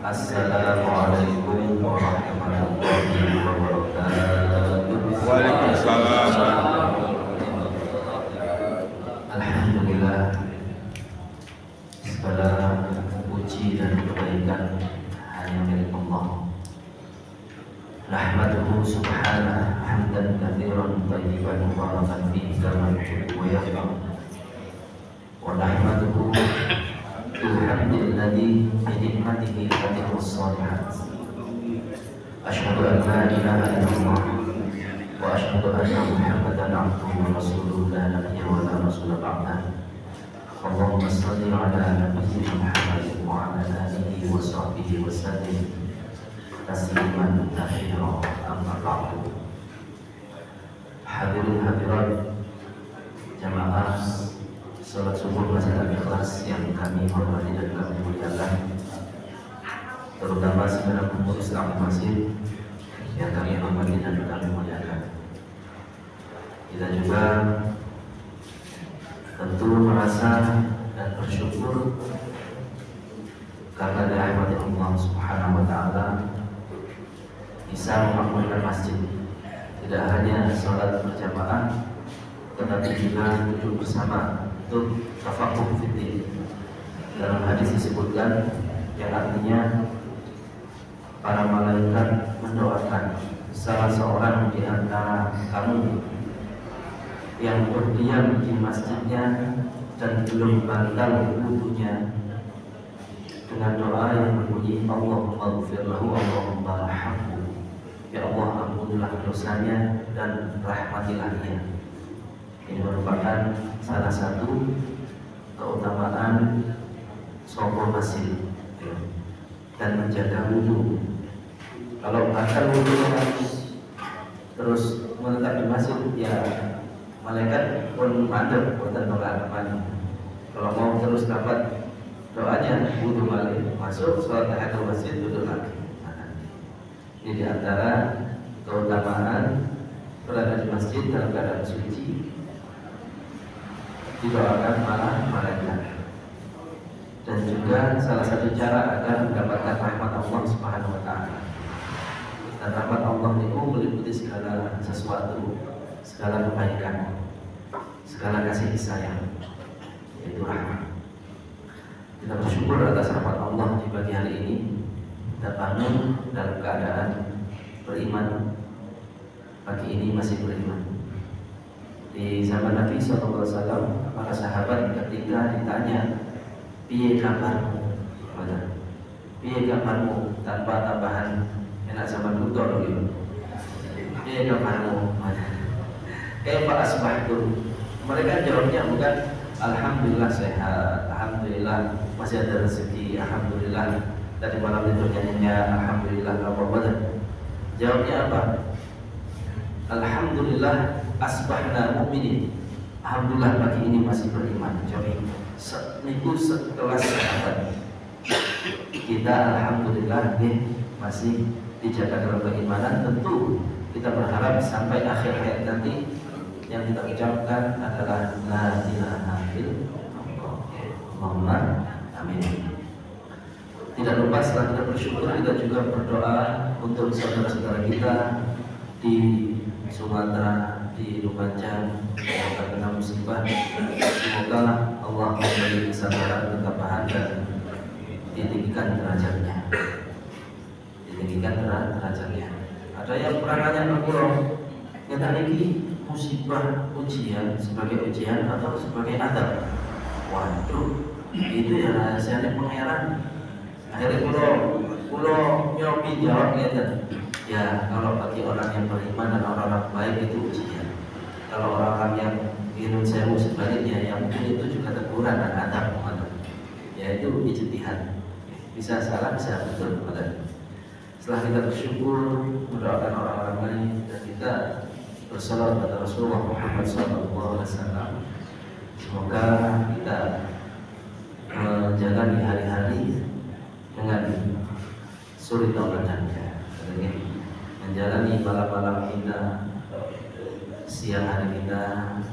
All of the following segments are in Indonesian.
Assalamualaikum warahmatullahi wabarakatuh. Waalaikumsalam. Alhamdulillah, segala puji dan kebaikan hanya milik Allah. Nahmaduhu subhanahu hamdan katsiran thayyiban mubarakan fihi kama yuhibbu wa yarda. Wa nahmaduhu bihamdil ladzi bi ni'matihi tatimmu shalihat. Asyhadu an la ilaha illallah wa asyhadu anna Muhammadan abduhu wa rasuluhu la nabiyya wa la rasula ba'dahu. Allahumma shalli ala nabiyyina Muhammadin wa ala alihi wa sahbihi wa sallim tasliman katsiran, amma ba'du. Hadirin hadirat jamaah salat subuh Masjid Al-Ikhlas yang kami hormati dan kami muliakan, terutama segenap pengurus masjid yang kami hormati dan kami muliakan. Kita juga tentu merasa dan bersyukur karena dirahmati Allah Subhanahu wa taala bisa memakmurkan masjid. Tidak hanya sholat berjamaah, tetapi juga duduk bersama untuk tafaqquh fiddin. Dalam hadis disebutkan yang artinya para malaikat mendoakan salah seorang di antara kamu yang berdiam di masjidnya dan belum batal wudunya dengan doa yang berbunyi Allahumma ighfir lahu Allahumma arhamhu. Ya Allah, ampunilah dosanya dan rahmatilah dia. Ini merupakan salah satu keutamaan sholat masjid dan menjaga wudu. Kalau batal wudunya terus menetap di masjid, ya malaikat pun mandek buatan tolak kemana. Kalau mau terus dapat doanya, wudu balik, masuk sholat tahiyatul masjid, duduk lagi. Ini diantara keutamaan berada di masjid dalam keadaan suci, didoakan malah malaikat. Dan juga salah satu cara agar mendapatkan rahmat Allah Subhanahu wa taala. Dan rahmat Allah itu meliputi segala sesuatu, segala kebaikan, segala kasih sayang, yaitu rahmat. Kita bersyukur atas rahmat Allah di pagi hari ini. Kita bangun dalam keadaan beriman. Pagi ini masih beriman. Di zaman Nabi SAW, para sahabat ketika ditanya, piye kabarmu? Piye kabarmu? Tanpa tambahan enak zaman tutor gitu. Piye kabarmu? Kaifa asbahtum? Mereka jawabnya bukan alhamdulillah sehat, alhamdulillah masih ada rezeki, alhamdulillah tadi malam itu nyanyinya alhamdulillah gak apa-apa. Jawabnya apa? Alhamdulillah asbahna mu'minin. Alhamdulillah pagi ini masih beriman. Jadi niku sekelas sahabat. Kita alhamdulillah masih dijaga dalam keimanan. Tentu kita berharap sampai akhir hayat nanti yang kita ucapkan adalah la ilaha illallah. Allahumma amin. Tidak lupa setelah kita bersyukur, kita juga berdoa untuk saudara-saudara kita di Sumatera, di Lumajang yang terkena musibah. Semoga Allah memberi kesabaran, ketabahan dan ditinggikan derajatnya. Ditinggikan derajatnya. Ada yang pernah nanya ke Pulau, kita ini musibah ujian sebagai ujian atau sebagai adab? Waduh, itu ya rahasianya pangeran. Akhirnya pulau nyobi jawab gitu. Ya, kalau bagi orang yang beriman dan orang-orang baik itu ujian. Kalau orang-orang yang minum sewu sebaliknya, yang mungkin itu juga teguran dan adab, ya itu ijtihad. Bisa salah, bisa betul. Setelah kita bersyukur, mendoakan orang-orang lain, dan kita bersalawat kepada Rasulullah Muhammad SAW, semoga kita menjalani hari-hari dengan suri tauladannya, menjalani malam-malam kita, siang hari kita,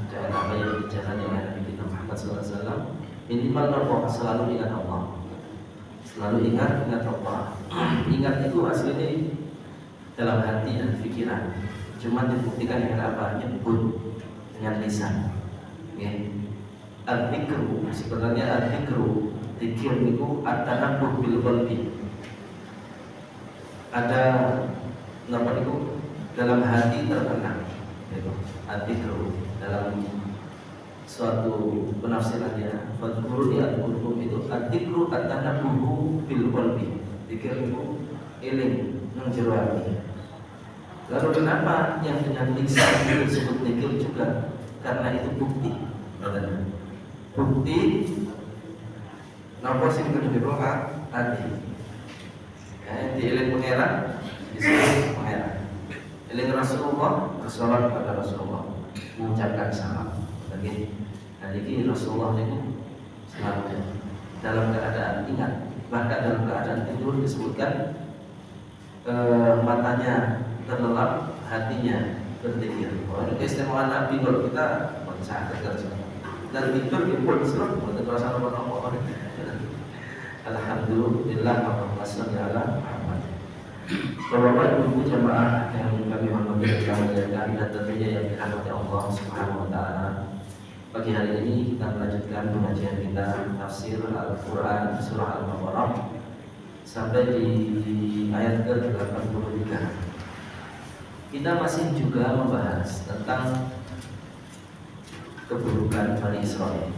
dengan apa yang dijalani oleh Nabi kita Muhammad SAW. Minimal selalu ingat Allah, selalu ingat Allah. ingat itu aslinya dalam hati dan pikiran, cuma dibuktikan dengan apa? Nyebut dengan lisan. Al-dzikru, sebenarnya al-dzikru, dzikir itu at-tanabbuh bil qalbi. Ada apa itu? Dalam hati terkenang. Itu al-dzikru dalam suatu penafsirannya. Fadhkuruni adhkurkum itu al-dzikru at-tanabbuh bil qalbi. Dzikir itu eling nang jero ati. Lalu kenapa yang dengan lisan itu disebut dzikir juga? Karena itu bukti. Bukti napa sing kedua hati. Dieling pangeran disebut pangeran. Eling Rasulullah, bersolat kepada Rasulullah, mengucapkan salam. Lagi, ini Rasulullah itu selalu dalam keadaan ingat, bahkan dalam keadaan tidur disebutkan matanya terlelap, hatinya berzikir. Ini keistimewaan Nabi. Kalau kita sakit kan dan tidur pun serem, betul terasa apa-apa. Alhamdulillah, Allahumma shalli ala Muhammad. Bapak Ibu jamaah yang kami hormati dan kami muliakan, dan tentunya yang dirahmati Allah Subhanahu wa taala. Pagi hari ini kita melanjutkan pengajian kita tafsir Al-Qur'an surah Al-Baqarah sampai di ayat ke-83. Kita masih juga membahas tentang keburukan Bani Israel.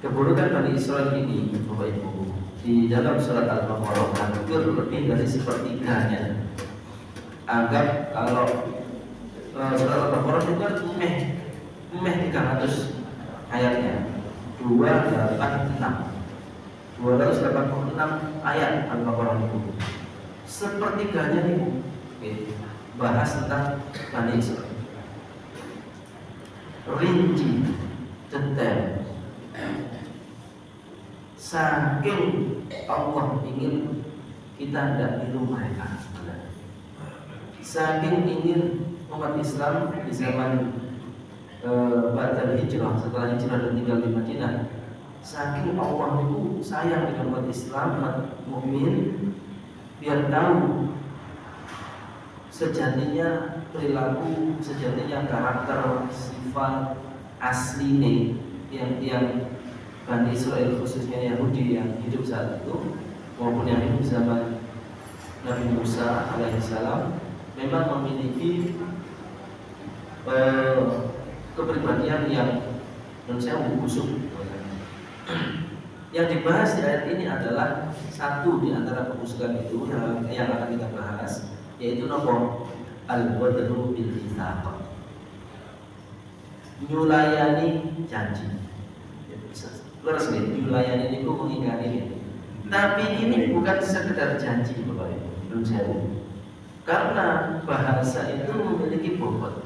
Keburukan Bani Israel ini, Bapak Ibu, di dalam surat Al-Baqarah hampir lebih dari sepertiganya. Anggap kalau surat Al-Baqarah itu kan meh 300 ayatnya, 286 ayat Al-Baqarah itu. Sepertiganya itu bahas tentang Bani Israel. Rinci, detail. Saking Allah ingin kita tidak niru mereka. Saking ingin umat Islam di zaman Ba'dal Hijrah, setelah hijrah dan tinggal di Madinah, saking Allah itu sayang dengan umat Islam, umat mukmin, biar tahu sejatinya perilaku, sejatinya karakter, sifat asli yang Bani Israel, khususnya Yahudi yang hidup saat itu maupun yang hidup zaman Nabi Musa alaihissalam, memang memiliki kepribadian yang menurut saya busuk. Yang dibahas di ayat ini adalah satu di antara kebusukan itu yang akan kita bahas, yaitu nopo al-ghadru bil mitsaq, nyulayani janji. Terus nih, nyulayani itu mengingkari ini. Tapi ini bukan sekedar janji, Bapak Ibu, menurut saya. Karena bahasa itu memiliki bobot.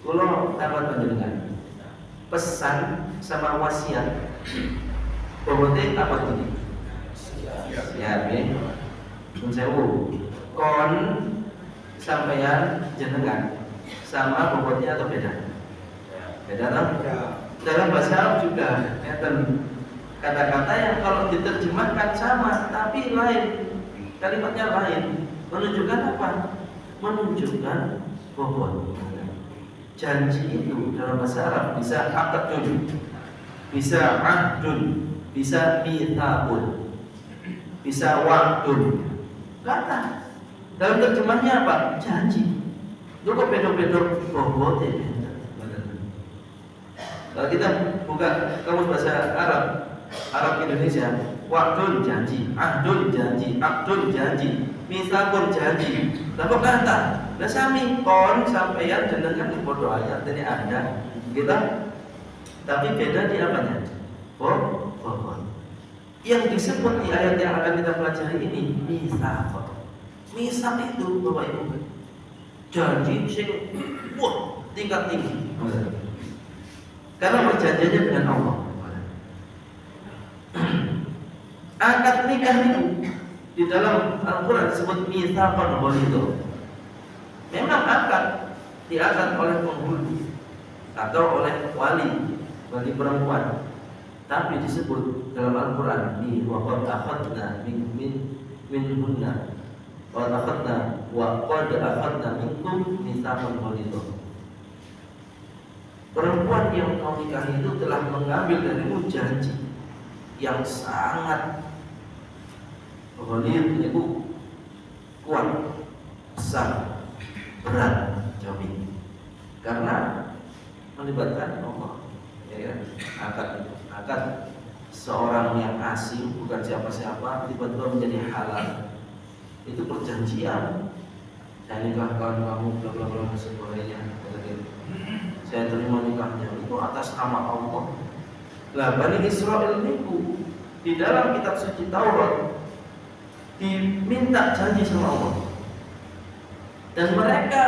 Kalau dapat panjenengan pesan sama wasiat, bobotnya apa tadi? Ya, menurut saya, kon sampeyan jenengan sama bobotnya atau beda? Beda kan? Dalam bahasa Arab juga kata-kata yang kalau diterjemahkan sama tapi lain, kalimatnya lain, menunjukkan apa? Menunjukkan bobot. Janji itu dalam bahasa Arab bisa aqdun, bisa ahdun, bisa mitsaqun, bisa wa'dun. Kata dalam terjemahnya apa? Janji. Itu kok beda-beda bobotnya. Kalau kita buka kamus bahasa Arab Indonesia, wa'dun janji, ahdun janji, aqdun janji, mitsaqun janji. Lalu kata, lah sami kon sampeyan jenengan di podo ayat ini ada kita, tapi beda di apanya? Bobot. Yang disebut di ayat yang akan kita pelajari ini mitsaq. Mitsaq itu Bapak Ibu janji sing tingkat tinggi. Karena perjanjiannya dengan Allah. Akad nikah itu di dalam Al-Quran disebut mitsaqan ghalidha. Memang akad diakad oleh penghulu atau oleh wali bagi perempuan, tapi disebut dalam Al-Quran di waqad akhadna minhunna wa akhadna wa qad akhadna minkum mitsaqan ghalidha. Perempuan yang kau nikahi itu telah mengambil darimu janji yang sangat ghalidh, itu kuat, besar, berat, jauh, karena melibatkan Allah. Ya, akad seorang yang asing, bukan siapa-siapa, tiba-tiba menjadi halal. Itu perjanjian. Saya nikahkan kamu, bla bla bla sebagainya. Saya terima nikahnya itu atas nama Allah. Lah Bani Israil itu di dalam kitab suci Taurat diminta janji sama Allah, dan mereka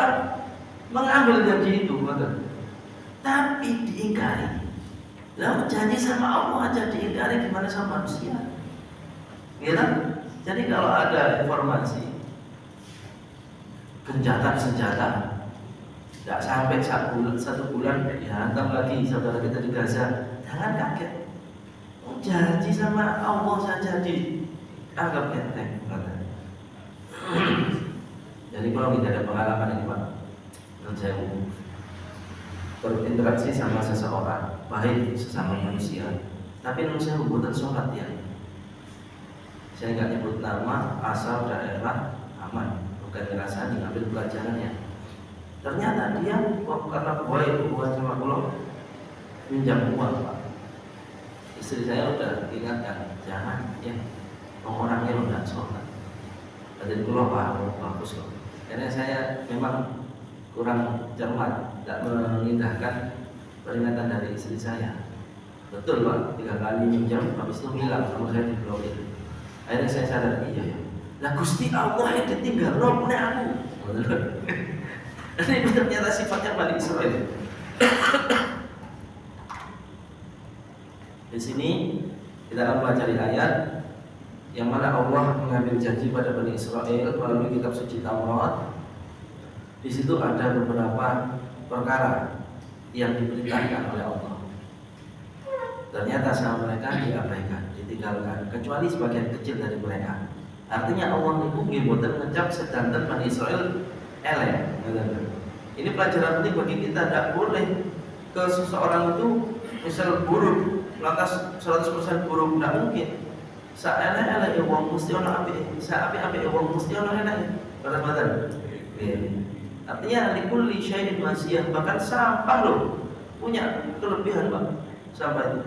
mengambil janji itu, tapi diingkari. Lalu janji sama Allah aja diingkari, gimana sama manusia? Ya, jadi kalau ada informasi gencatan senjata, tidak sampai 1 bulan dihantam lagi saudara kita di Gaza, jangan kaget. Janji sama Allah saja dianggap enteng. Jadi kalau kita ada pengalaman ini Pak, saya berinteraksi sama seseorang, baik sesama manusia, tapi saya hubungan sholat ya. Saya nggak nyebut nama, asal, daerah, aman, bukan ngerasa ngambil pelajarannya. Ternyata dia karena baik hubungan sama Allah, minjam uang Pak. Istri saya udah ingatkan, jangan ya, orangnya udah sholat. Jadi kalau bagus kok. Karena saya memang kurang cermat, tidak mengindahkan peringatan dari istri saya. Betul Pak, 3 kali minjam, habis itu hilang, sama saya diblokir. Akhirnya saya sadar, iya ya. Lah Gusti Allah yang ditinggal, punya aku. Dan itu ternyata sifatnya Bani Israil. Di sini kita akan pelajari ayat yang mana Allah mengambil janji pada Bani Israil melalui kitab suci Taurat. Di situ ada beberapa perkara yang diperintahkan oleh Allah. Ternyata sama mereka diabaikan, ditinggalkan, kecuali sebagian kecil dari mereka. Artinya Allah itu ngiboten ngecap sedanten Bani Israil elek. Ini pelajaran penting bagi kita. Tidak boleh ke seseorang itu misal buruk, lantas 100% buruk, tidak mungkin. Saelek-elek ya wong mesti ana apik, saapik-apik ya wong mesti ana enak. Betul-betul. Artinya likulli syai'in masiyah, bahkan sampah loh punya kelebihan Pak. Sampah itu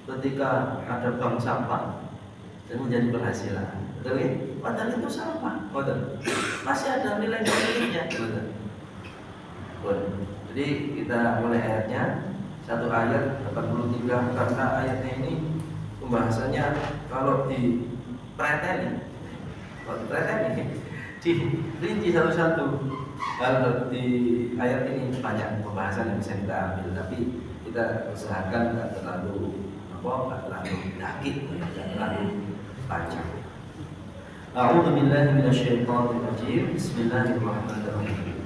ketika ada bank sampah dan menjadi penghasilan. Betul ya? Padahal itu sampah. Betul. Masih ada nilai positifnya. Betul. Jadi kita mulai ayatnya, 1 ayat 83, karena ayatnya ini pembahasannya kalau di preteli, dirinci satu-satu. Kalau di ayat ini banyak pembahasan yang bisa kita ambil, tapi kita usahakan tidak terlalu sakit, tidak terlalu panjang. A'udzu billahi minasyaitonir rajim. Bismillahirrahmanirrahim.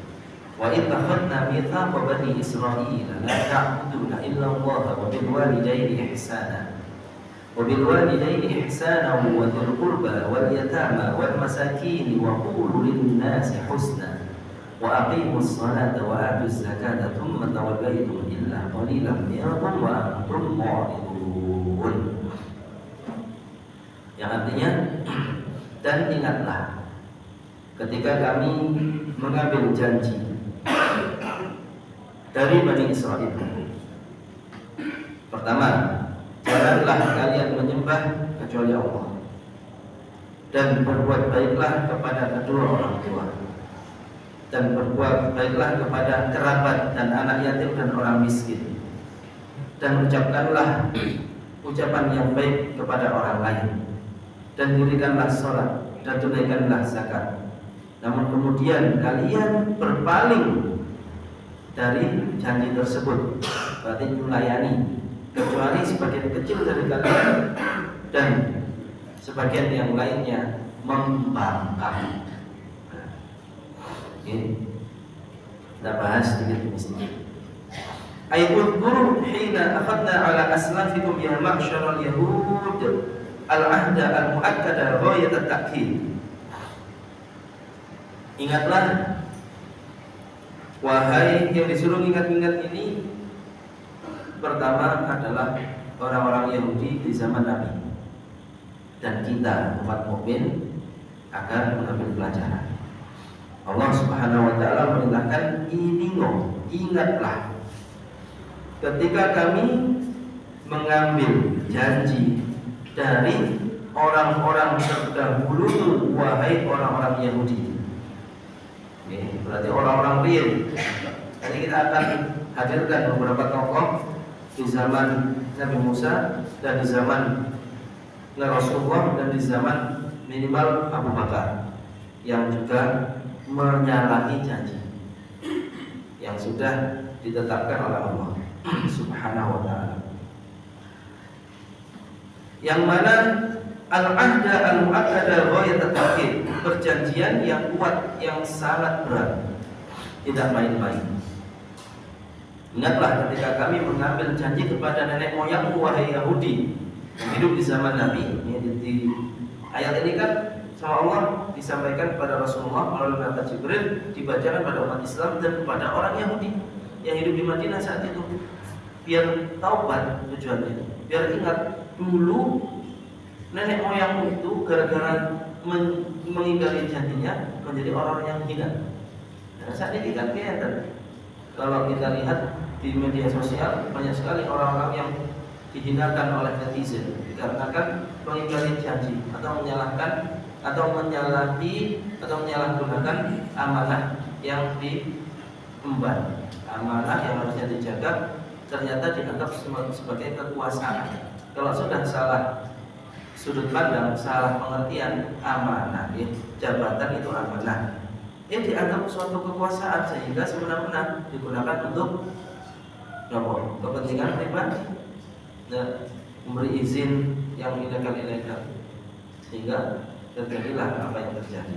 Wa idh akhadna mitsaqa bani Israila la ta'buduna illa Allah wa bil walidayni ihsana wa bil walidayni ihsana wa dhil qurba wal yatama wal masakin wa qulu lin nasi husna wa aqimus salata wa atuz zakata thumma tawallaytum illa qalilan minkum wa antum mu'ridun. Yang artinya, dan ingatlah ketika kami mengambil janji dari Bani Israil. Pertama, janganlah kalian menyembah kecuali Allah, dan berbuat baiklah kepada kedua orang tua, dan berbuat baiklah kepada kerabat dan anak yatim dan orang miskin, dan ucapkanlah ucapan yang baik kepada orang lain, dan dirikanlah sholat dan tunaikanlah zakat. Namun kemudian kalian berpaling dari janji tersebut, berarti melayani, kecuali sebagian kecil dari kalian dan sebagian yang lainnya membangkang. Ini kita bahas sedikit di sini. Ayatul guru hina akhadna ala aslafikum ya ma'syaral yahud al-ahda al-mu'akkada ghayat at-ta'kid Ingatlah, wahai yang disuruh ingat-ingat ini, pertama adalah orang-orang Yahudi di zaman Nabi, dan kita umat mukmin akan mengambil pelajaran. Allah Subhanahu wa taala merintahkan, ingatlah ketika kami mengambil janji dari orang-orang terdahulu, wahai orang-orang Yahudi. Berarti orang-orang real. Jadi kita akan hadirkan beberapa tokoh di zaman Nabi Musa dan di zaman Rasulullah dan di zaman minimal Abu Bakar yang juga menyalahi janji yang sudah ditetapkan oleh Allah Subhanahu wa taala. Yang mana al-ahda al-mu'akkada ghayat at-tauhid, perjanjian yang kuat, yang sangat berat, tidak main-main. Ingatlah ketika kami mengambil janji kepada nenek moyangmu, wahai Yahudi yang hidup di zaman Nabi. Di ayat ini kan sama Allah disampaikan kepada Rasulullah melalui malaikat Jibril, dibacakan pada umat Islam dan kepada orang Yahudi yang hidup di Madinah saat itu, biar taubat tujuannya, biar ingat dulu nenek moyangmu itu gara-gara mengingkari janjinya menjadi orang yang hina. Nah, saat ini kan kelihatan, kalau kita lihat di media sosial banyak sekali orang-orang yang dihinakan oleh netizen dikarenakan mengingkari janji atau menyalahkan atau menyalahi atau menyalahgunakan amanah yang diemban, amanah yang harusnya dijaga ternyata dianggap sebagai kekuasaan. Kalau sudah salah sudut pandang, salah pengertian amanah, jabatan itu amanah, dianggap suatu kekuasaan sehingga sebenarnya digunakan untuk kepentingan pribadi, memberi izin yang ilegal sehingga terjadilah apa yang terjadi.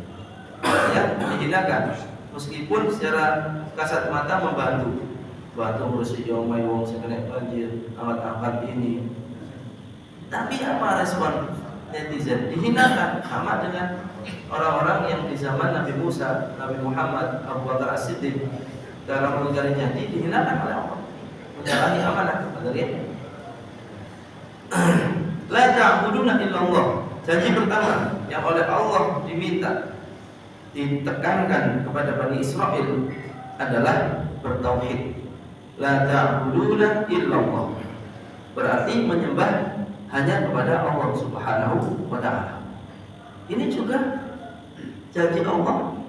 Ya, dihinakan meskipun secara kasat mata membantu bersih omai wong sekene banjir, angkat ini. Tapi apa respon netizen? Dihinakan sama dengan orang-orang yang di zaman Nabi Musa, Nabi Muhammad, Abu Bakar As-Siddiq dalam mengingkari janji, dihinakan oleh Allah, menyalahi amanah. La ta'buduna illallah. Janji pertama yang oleh Allah diminta, ditekankan kepada Bani Israel adalah bertauhid. La ta'buduna illallah, berarti menyembah hanya kepada Allah Subhanahu wa ta'ala. Ini juga janji Allah.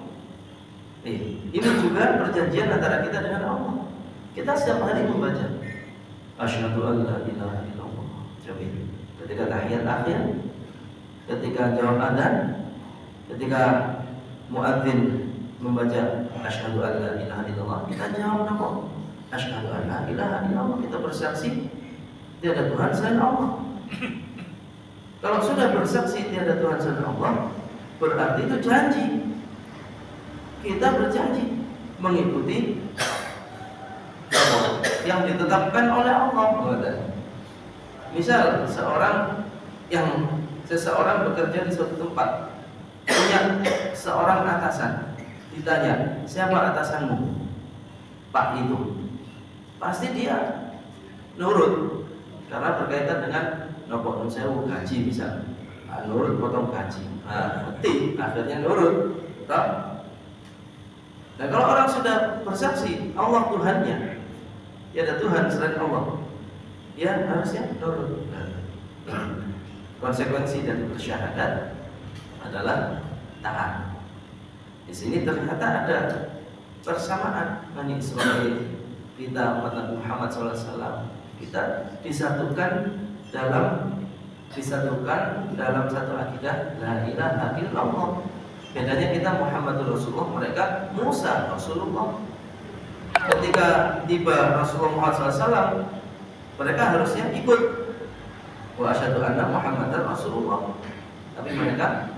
Ini juga perjanjian antara kita dengan Allah. Kita setiap hari membaca asyhadu an la ilaha illallah. Coba ketika tahiyat akhir, ketika jawab adzan, ketika muadzin membaca asyhadu an la ilaha illallah, kita jawab apa? Asyhadu an la ilaha illallah. Kita bersaksi tiada Tuhan selain Allah. Kalau sudah bersaksi tiada Tuhan selain Allah, berarti itu janji. Kita berjanji mengikuti yang ditetapkan oleh Allah. Misal seseorang bekerja di suatu tempat, punya seorang atasan, ditanya, siapa atasanmu? Pak itu. Pasti dia nurut karena berkaitan dengan nopo sewu gaji bisa. Nurut potong gaji. Betul, akhirnya nurut. Nah, kalau orang sudah bersaksi Allah Tuhannya, tiada Tuhan selain Allah, ya harusnya nurut. Konsekuensi dari bersyahadat adalah taat. Di sini ternyata ada persamaan Bani Israel, kita umat Nabi Muhammad SAW, kita disatukan dalam satu akidah la ilaha illallah. Bedanya kita Muhammadur Rasulullah, mereka Musa Rasulullah. Ketika tiba Rasulullah SAW, mereka harusnya ikut wa asyhadu anna Muhammadar Rasulullah. Tapi mereka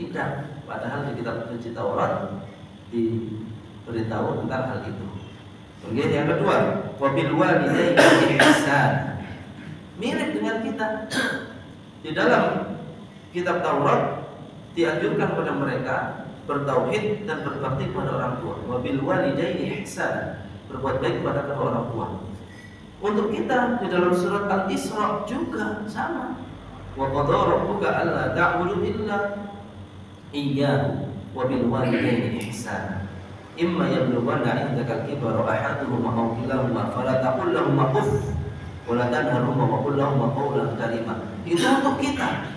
tidak. Padahal di kitab suci Taurat diberitahu tentang hal itu. Kemudian yang kedua, wabil walidaini ihsan. Mirip dengan kita. Di dalam kitab Taurat dianjurkan kepada mereka bertauhid dan berbakti kepada orang tua. Wa bil walidaini ihsana, berbuat baik kepada kedua orang tua. Untuk kita di dalam surat Al-Isra juga sama. Wa qadara rabbuka alla ta'budu illa iyyahu wa bil walidaini ihsana. Imma yablughanna 'indaka al-kibara ahaduhuma aw kilahuma fala taqul lahumā uff wa la tanharhumā wa qul lahumā qawlan karīmā. Itu untuk kita.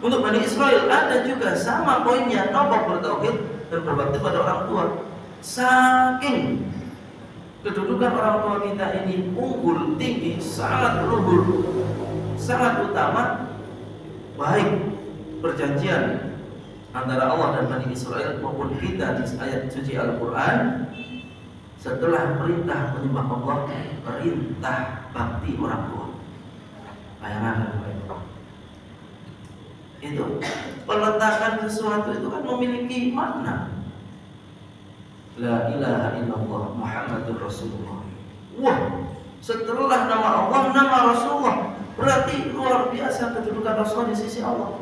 Untuk Bani Israil ada juga sama poinnya, nopo bertauhid dan berbakti pada orang tua. Saking kedudukan orang tua kita ini unggul, tinggi, sangat luhur, sangat utama, baik perjanjian antara Allah dan Bani Israil maupun kita di ayat suci Al-Quran, setelah perintah menyembah Allah, perintah bakti orang tua. Bayangkan itu peletakan sesuatu itu kan memiliki makna. La ilaha illallah Muhammadur Rasulullah. Wah, setelah nama Allah, nama Rasulullah, berarti luar biasa kedudukan Rasulullah di sisi Allah.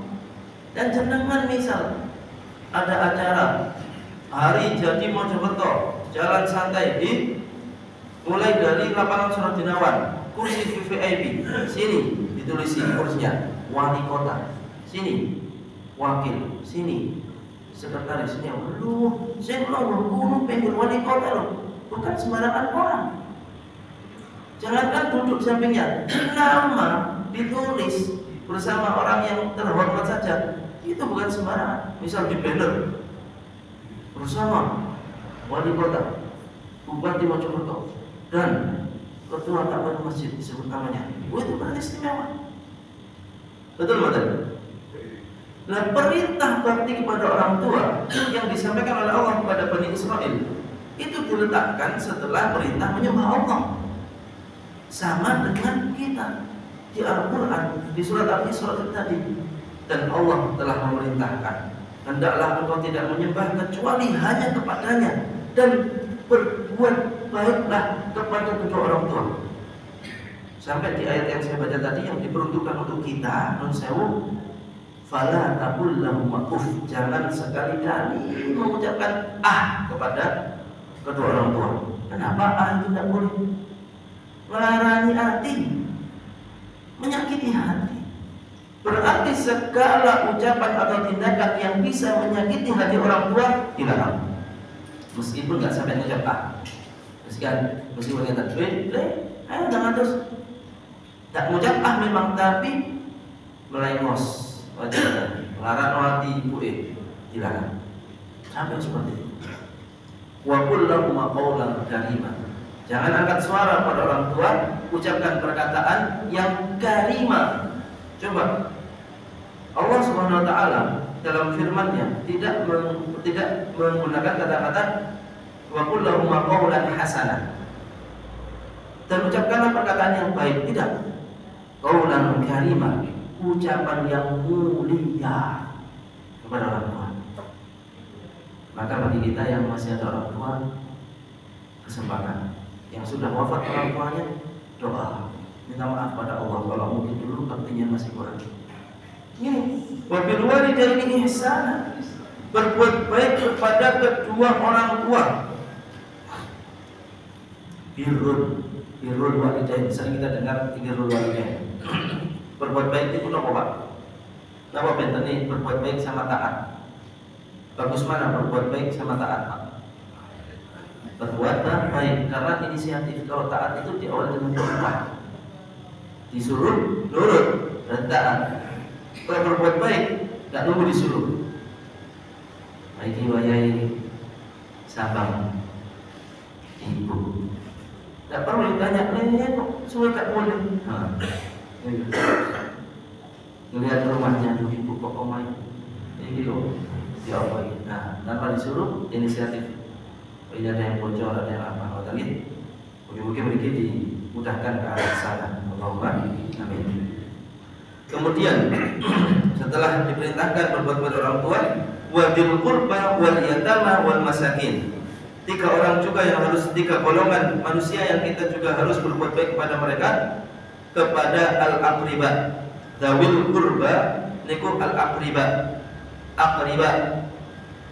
Dan jenengan misal ada acara hari jadi Mojokerto, jalan santai mulai dari lapangan Surat Jinawan, kursi VVIP, sini ditulisi kursinya wali kota, sini wakil, sini sekretaris, sini lu saya belum gunung pengen wali kota loh, bukan sembarangan orang. Jangankan duduk sampingnya, nama ditulis bersama orang yang terhormat saja, itu bukan sembarangan. Misal di banner bersama wali kota, Bupati Mojokerto dan ketua takmir masjid disebut namanya, itu berarti istimewa. Betul betul. Nah, perintah bakti kepada orang tua yang disampaikan oleh Allah kepada Bani Israil itu diletakkan setelah perintah menyembah Allah. Sama dengan kita di Al-Quran, di surat Al-Isra tadi. Dan Allah telah memerintahkan, hendaklah engkau tidak menyembah kecuali hanya kepadanya, dan berbuat baiklah kepada kedua orang tua. Sampai di ayat yang saya baca tadi yang diperuntukkan untuk kita, nun sewu, fala taqul lahum uff, jangan sekali-kali mengucapkan kepada kedua orang tua. Kenapa itu tidak boleh? Melarani hati, menyakiti hati. Berarti segala ucapan atau tindakan yang bisa menyakiti hati orang tua dilarang. Meskipun nggak sampai mengucap meskipun kata ayo jangan terus tak mengucap memang, tapi melengos wajah, melarang hati ibu dilarang. Sampai seperti itu. Wa qul lahum qawlan karima. Jangan angkat suara pada orang tua, ucapkan perkataan yang karima. Coba Allah Subhanahu wa taala dalam firman-Nya tidak menggunakan kata-kata wa qul lahum qawlan hasanah. Dan ucapkanlah perkataan yang baik, tidak. Qawlan karima, ucapan yang mulia kepada orang tua. Maka bagi kita yang masih ada orang tua, kesempatan yang sudah wafat orang tuanya, doa minta maaf pada Allah kalau mungkin dulu baktinya masih kurang. Ini wa bil walidaini ihsana, berbuat baik kepada kedua orang tua. Birrul walidain, sering kita dengar birrul walidain. Berbuat baik itu apa Pak? Napa benten ini berbuat baik sama taat? Bagus mana berbuat baik sama taat Pak? Berbuat baik karena inisiatif. Kalau taat itu diawali dengan perintah, disuruh nurut dan taat. Kalau berbuat baik tidak nunggu disuruh. Baiki wayai sabang ibu, tidak perlu ditanya kok semua tak boleh. Melihat rumahnya ibu kok omai ini loh diapain. Nah, tanpa disuruh inisiatif. Ini ada yang bocor, ada yang apa, tadi mungkin dimudahkan ke arah sana. Allahumma amin. Kemudian setelah diperintahkan berbuat pada orang tua, wa bil qurba wal yatama wal masakin. Tiga golongan manusia yang kita juga harus berbuat baik kepada mereka, kepada al-aqriba. Dawil qurba niku al-aqriba. Aqriba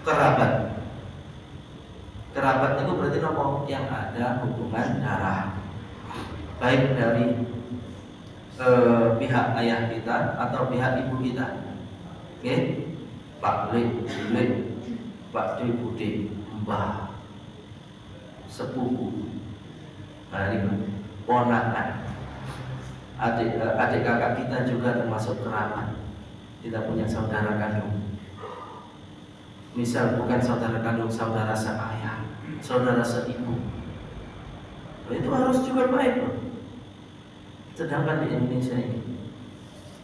kerabat. Kerabat itu berarti nopo yang ada hubungan darah, baik dari pihak ayah kita atau pihak ibu kita. Oke, Pak Le, Pak De, Bude, Mbah, sepupu, ponakan, adik kakak kita juga termasuk kerabat. Kita punya saudara kandung. Misal bukan saudara kandung, saudara seayah, saudara seibu. Itu harus juga baik, loh. Sedangkan di Indonesia ini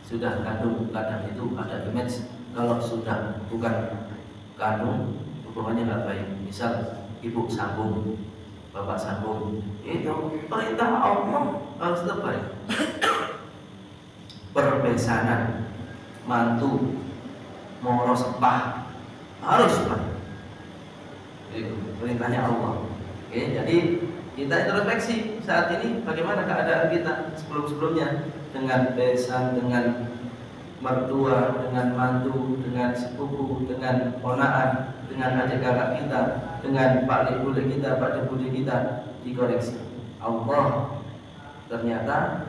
sudah kandung, kadang itu ada image kalau sudah bukan kandung hubungannya nggak baik. Misal ibu sambung, bapak sambung, itu perintah Allah harus terbaik. Perbesanan, mantu, moro sepah harus baik. Itu perintahnya Allah. Oke, jadi kita introspeksi saat ini bagaimana keadaan kita sebelum-sebelumnya, dengan besan, dengan mertua, dengan mantu, dengan sepupu, dengan ponakan, dengan adik kakak kita, dengan pak bude kita, pak bude kita, dikoreksi. Allah ternyata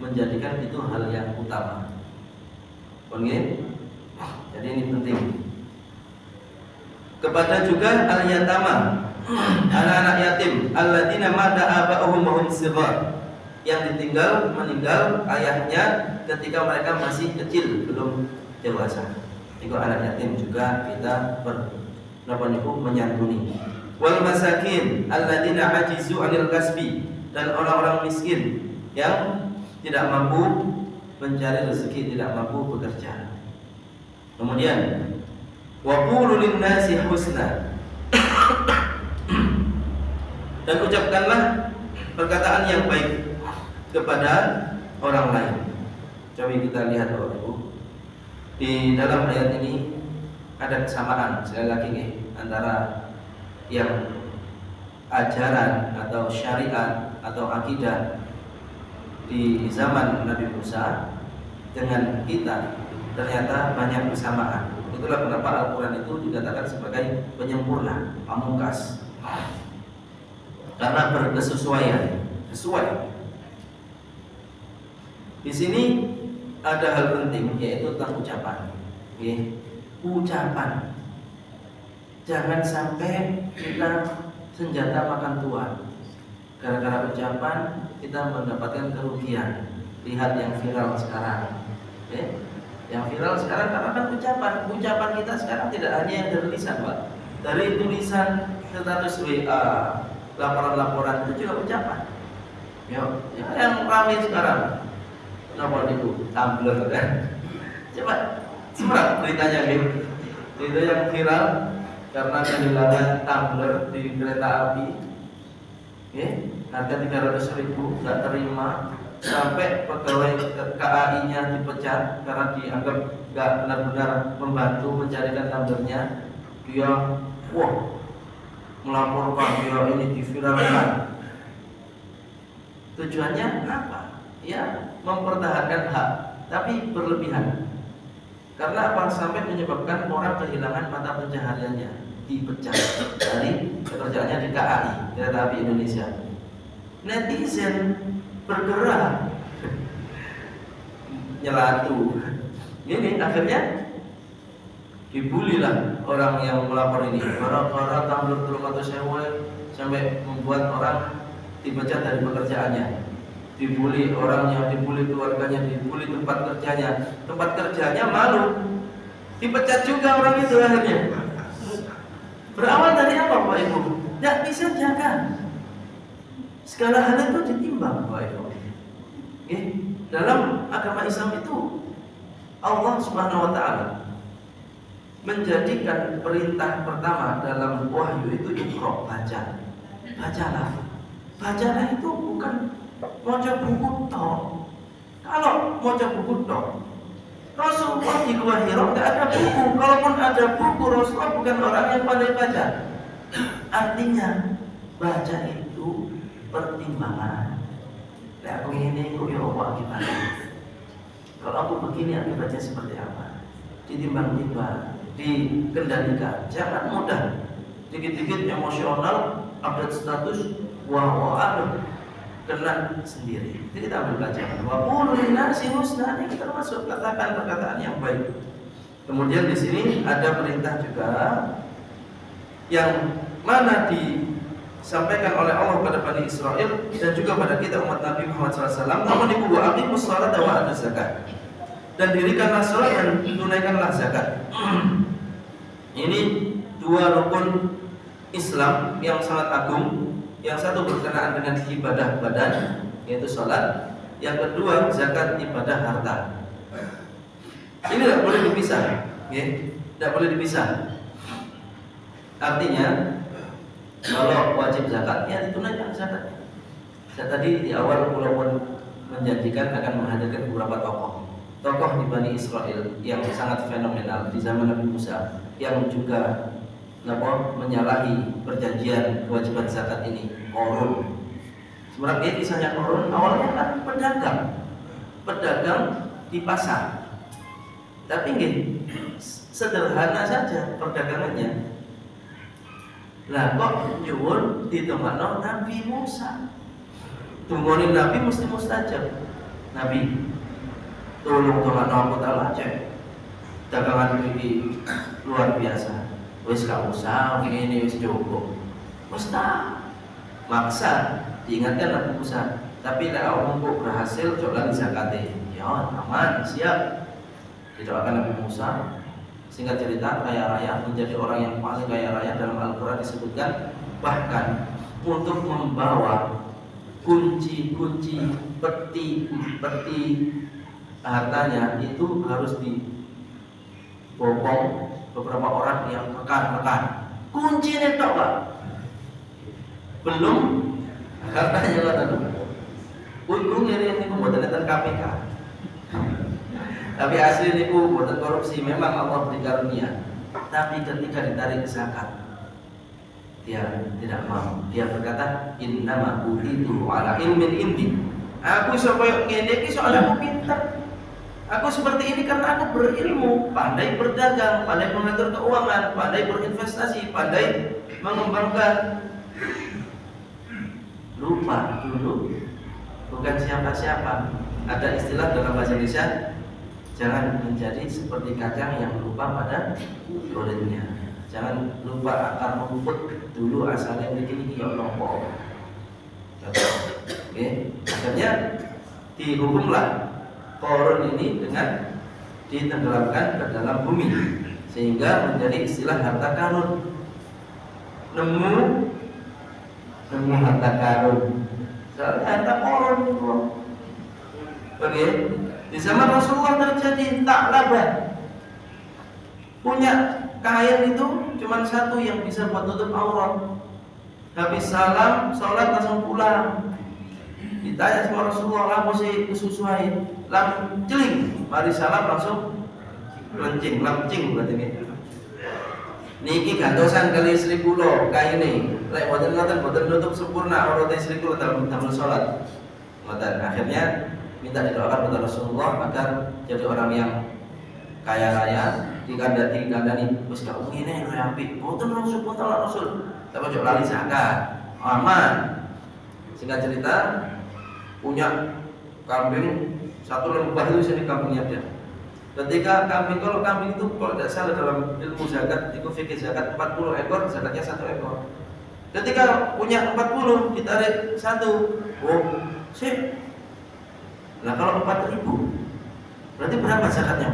menjadikan itu hal yang utama. Oke? Jadi ini penting. Kepada juga al-yatama, anak-anak yatim, alladzina mata aba'uhum wa hum shighar, yang meninggal ayahnya ketika mereka masih kecil, belum dewasa. Itu anak yatim juga kita menyantuni. Wal masakin alladzina ajizu 'anil kasbi, dan orang-orang miskin yang tidak mampu mencari rezeki, tidak mampu bekerja. Kemudian wa qulu lin-nasi husna, dan ucapkanlah perkataan yang baik kepada orang lain. Coba kita lihat Bapak Ibu, di dalam ayat ini ada kesamaan sekali lagi nih, antara yang ajaran atau syariat atau akidah di zaman Nabi Musa dengan kita ternyata banyak kesamaan. Itulah kenapa Al-Quran itu dikatakan sebagai penyempurna, pamungkas, karena berkesesuaian, sesuai. Di sini ada hal penting, yaitu tentang ucapan. Ucapan, jangan sampai kita senjata makan tuan. Gara-gara ucapan kita mendapatkan kerugian. Lihat yang viral sekarang. Yang viral sekarang karena kan ucapan kita sekarang tidak hanya yang dari lisan, Pak. Dari tulisan, status WA, laporan-laporan itu juga ucapan. Yang ramai sekarang nomor itu Tumblr kan. Coba seberapa beritanya gitu. Itu yang viral karena kehilangan Tumblr di kereta api. Harga 300.000 nggak terima, sampai pegawai KAI-nya dipecat karena dianggap nggak benar-benar membantu mencarikan Tumblr-nya. Dia melaporkan, dia ini diviralkan. Tujuannya apa? Ya, mempertahankan hak, tapi berlebihan. Karena apa? Sampai menyebabkan orang kehilangan mata pencahariannya, dipecat dari pekerjaannya di KAI, Kereta Api Indonesia. Netizen bergerak, nyelatu. Ini akhirnya dibulilah orang yang melapor ini. Para Tumblr 300.000 sampai membuat orang dipecat dari pekerjaannya. Dibully orangnya, dibully keluarganya, dibully tempat kerjanya. Tempat kerjanya malu, dipecat juga orang itu akhirnya. Berawal dari apa Bapak Ibu? Tidak bisa jaga. Segala hal itu ditimbang Bapak Ibu. Dalam agama Islam itu Allah Subhanahu wa Ta'ala menjadikan perintah pertama dalam wahyu itu Iqra, bacalah. Bacalah itu bukan maca buku tok. Kalau maca buku tok, Rasulullah di Gua Hira tidak ada buku. Kalaupun ada buku, Rasulullah bukan orang yang pandai baca. Artinya baca itu pertimbangan. Nah, aku ini kok ya Allah gimana? Kalau aku begini akibatnya seperti apa? Ditimbang-timbang. dikendalikan, jangan mudah dikit-dikit emosional, update status, wah kena sendiri. Jadi kita ambil pelajaran. Wa qul linnasi husna, ini kita termasuk katakan perkataan yang baik. Kemudian di sini ada perintah juga yang mana disampaikan oleh Allah kepada Bani Israel dan juga pada kita umat Nabi Muhammad SAW. Namun ibu aqimus sholata wa atuz zakat, dan dirikanlah sholat dan tunaikanlah zakat. Ini dua rukun Islam yang sangat agung. Yang satu berkenaan dengan ibadah badan, yaitu sholat. Yang kedua zakat, ibadah harta. Ini tidak boleh dipisah, ya? Tidak boleh dipisah. Artinya kalau wajib zakat, ya ditunaikan zakatnya. Saya tadi di awal walaupun menjanjikan akan menghadirkan beberapa tokoh di Bani Israel yang sangat fenomenal di zaman Nabi Musa, yang juga menyalahi perjanjian kewajiban zakat ini. Korun. Sebenarnya kisahnya Korun awalnya kan pedagang di pasar, tapi sederhana saja perdagangannya. Lah kok nyuwun ditemokno Nabi Musa. Tungguin Nabi mesti mustajab. Nabi, tolong aku taala cek. Dagangan ini luar biasa. Wis gak usah ngene wis cukup. Mustah. Maksa diingatkan Nabi Musa. Tapi lek awakmu berhasil coba lagi zakate. Ya, aman, siap. Didoakan Nabi Musa. Singkat cerita, kaya raya, menjadi orang yang paling kaya raya. Dalam Al-Quran disebutkan bahkan untuk membawa kunci-kunci peti hartanya itu harus dibopong beberapa orang yang mekan. Kunci ini tok, Pak. Belum hartanya kata untung ini buatan tentang KPK. Tapi asli niku buatan korupsi, memang Allah beri karunia. Tapi ketika ditarik zakat, dia tidak mau. Dia berkata, innama utitu ala ilmin indi. Aku supaya ngene iki soalnya aku pintar. Aku seperti ini karena aku berilmu, pandai berdagang, pandai mengatur keuangan, pandai berinvestasi, pandai mengembangkan. Lupa dulu bukan siapa-siapa. Ada istilah dalam bahasa Indonesia, jangan menjadi seperti kacang yang lupa pada kulitnya. Jangan lupa akar rumput dulu asalnya begini ya Allah. Oke, akhirnya dihukumlah Korun ini dengan ditenggelamkan ke dalam bumi sehingga menjadi istilah harta karun. Nemu harta karun. Soalnya harta Korun itu. Oke, di zaman Rasulullah terjadi taklabah. Punya kain itu cuma satu yang bisa buat tutup aurat. Habis salam, sholat langsung pulang. Ditanya sama Rasulullah, "Lah mesti kesusuai." Langsung celing, mari salam langsung lencing berarti ini. Niki gantosan kali istri kula kaine. Lek boten nutup sempurna aurat istri kula dalam salat. Ngoten akhirnya minta didoakan kepada Rasulullah agar jadi orang yang kaya raya, dikandani wis gak ngene lho apik. Boten Rasul Rasul. Tapi ojo lali zakat. Aman. Singkat cerita, punya kambing satu lembah itu di kampungnya dia. Ketika kalau kambing itu kalau tidak salah dalam ilmu zakat itu fikih zakat 40 ekor, zakatnya 1 ekor. Ketika punya 40 ditarik 1, sip. Nah kalau 4.000 berarti berapa zakatnya?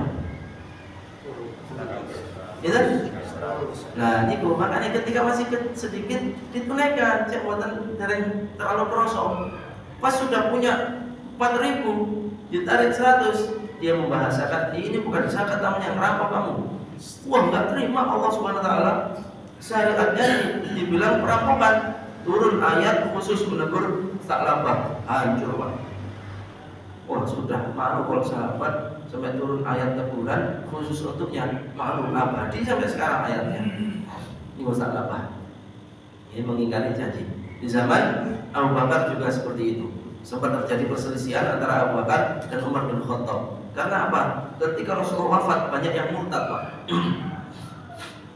Ya, nah itu makanya ketika masih sedikit ditunaikan, cek buatan dereng terlalu kerosok. Pas sudah punya 4.000 ditarik 100, dia membahasakan ini bukan zakat namanya, ngerampok kamu. Wah nggak terima Allah Subhanahu Wa Taala. Syariatnya dibilang perampokan. Turun ayat khusus menegur taklabah, hancur Pak. Wah sudah malu kalau sahabat sampai turun ayat teguran khusus untuknya, malu abadi sampai sekarang ayatnya. Ini taklabah. Ini mengingkari janji. Di zaman Abu Bakar juga seperti itu. Sempat terjadi perselisihan antara Abu Bakar dan Umar bin Khattab. Karena apa? Ketika Rasulullah wafat banyak yang murtad, Pak.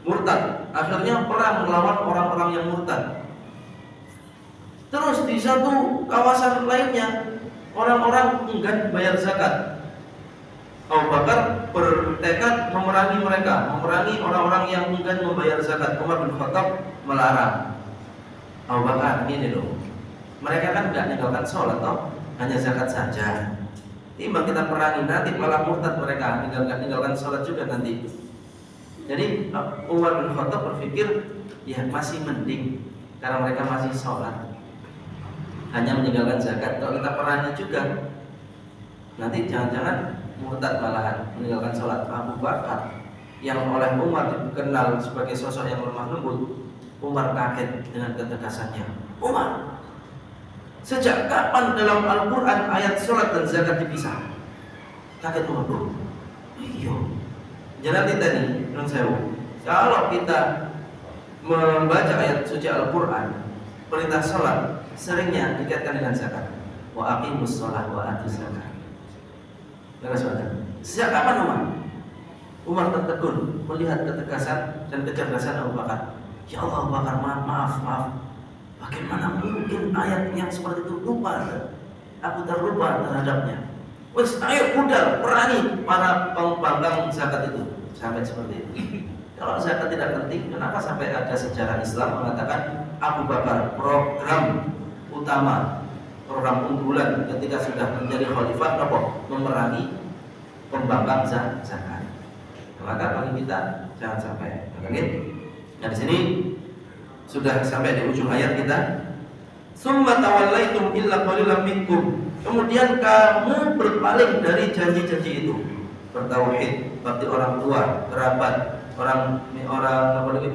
murtad. Akhirnya perang melawan orang-orang yang murtad. Terus di satu kawasan lainnya orang-orang enggan bayar zakat. Abu Bakar bertekad memerangi mereka, memerangi orang-orang yang enggan membayar zakat. Umar bin Khattab melarang. Abu Bakar, ini loh, mereka kan tidak meninggalkan sholat, toh hanya zakat saja. Timbang kita perangi, nanti malah murtad mereka, meninggalkan sholat juga nanti. Jadi Umar bin Khattab berpikir, ya masih mending karena mereka masih sholat, hanya meninggalkan zakat. Kalau kita perangi juga, nanti jangan-jangan murtad malahan meninggalkan sholat. Abu Bakar yang oleh Umar dikenal sebagai sosok yang lemah lembut, Umar kaget dengan ketegasannya. Umar, sejak kapan dalam Al-Quran ayat sholat dan zakat dipisah? Kaget Umar, iya. Jangan kita nih, kalau kita membaca ayat suci Al-Quran, perintah sholat seringnya dikaitkan dengan zakat. Wa aqimus sholat wa atuz zakat. Sejak kapan Umar? Umar tertegun melihat ketegasan dan kecerdasan Abu Bakar. Ya Allah, Abu Bakar, maaf. Bagaimana mungkin ayat yang seperti itu lupa? Aku terlupa terhadapnya. Wes, ayo budal, perangi para pembangkang zakat itu. Sampai seperti itu. Kalau zakat tidak penting, kenapa sampai ada sejarah Islam mengatakan Abu Bakar program utama, program unggulan ketika sudah menjadi khalifah, memerangi pembangkang zakat. Maka bagi kita jangan sampai. Nah, di sini sudah sampai di ujung ayat kita. Summa tawallaitum illa qalilan minkum. Kemudian kamu berpaling dari janji-janji itu. Bertauhid, bakti orang tua, kerabat, orang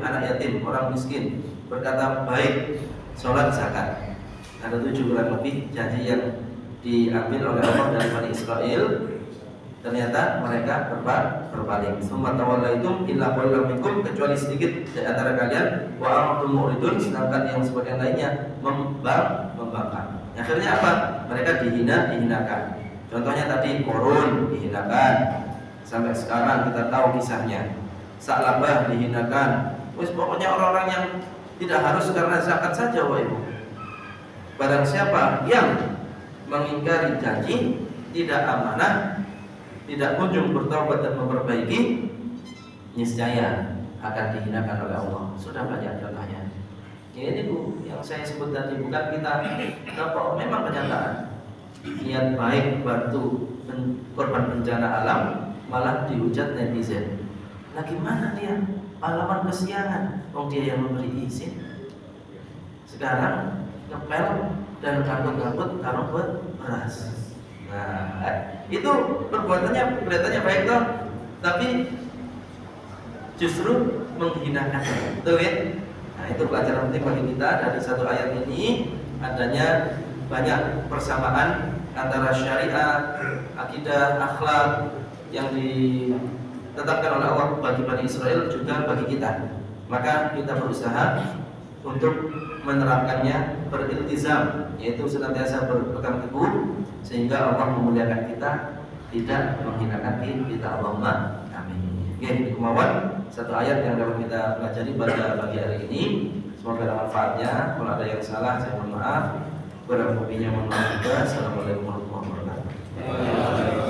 anak yatim, orang miskin, berkata baik, sholat, zakat. Ada 7 bulan lebih janji yang diambil oleh Allah dari Bani Israel. Ternyata mereka berpaling. Summa tawallaitum illa qalilan minkum, kecuali sedikit di antara kalian, wa antum mu'ridun, sedangkan yang sebagian lainnya membangkang. Akhirnya apa? Mereka dihinakan. Contohnya tadi Korun dihinakan. Sampai sekarang kita tahu kisahnya. Sa'labah dihinakan. Pokoknya orang-orang yang tidak harus karena zakat saja, Ibu. Barang siapa yang mengingkari janji, tidak amanah, tidak kunjung bertaubat dan memperbaiki, niscaya akan dihinakan oleh Allah. Sudah banyak contohnya. Ini Bu, yang saya sebut tadi bukan kita kalau memang kenyataan. Niat baik bantu korban bencana alam, malah dihujat netizen. Nah gimana dia? Pahlawan kesiangan, dia yang memberi izin. Sekarang ngepel dan ngangkut taruh beras. Nah, itu perbuatannya kelihatannya baik toh, tapi justru menghinakan. Betul ya? Nah, itu pelajaran penting bagi kita dari satu ayat ini, adanya banyak persamaan antara syariat, akidah, akhlak yang ditetapkan oleh Allah bagi Bani Israel juga bagi kita. Maka kita berusaha untuk menerapkannya, beriltizam, yaitu senantiasa berpegang teguh, sehingga Allah memuliakan kita, tidak menghinakan kita. Allahumma amin. Ini kemauan satu ayat yang dapat kita pelajari pada pagi hari ini. Semoga ada manfaatnya. Kalau ada yang salah, saya mohon maaf. Kurang lebihnya mohon maaf juga. Assalamualaikum warahmatullahi wabarakatuh.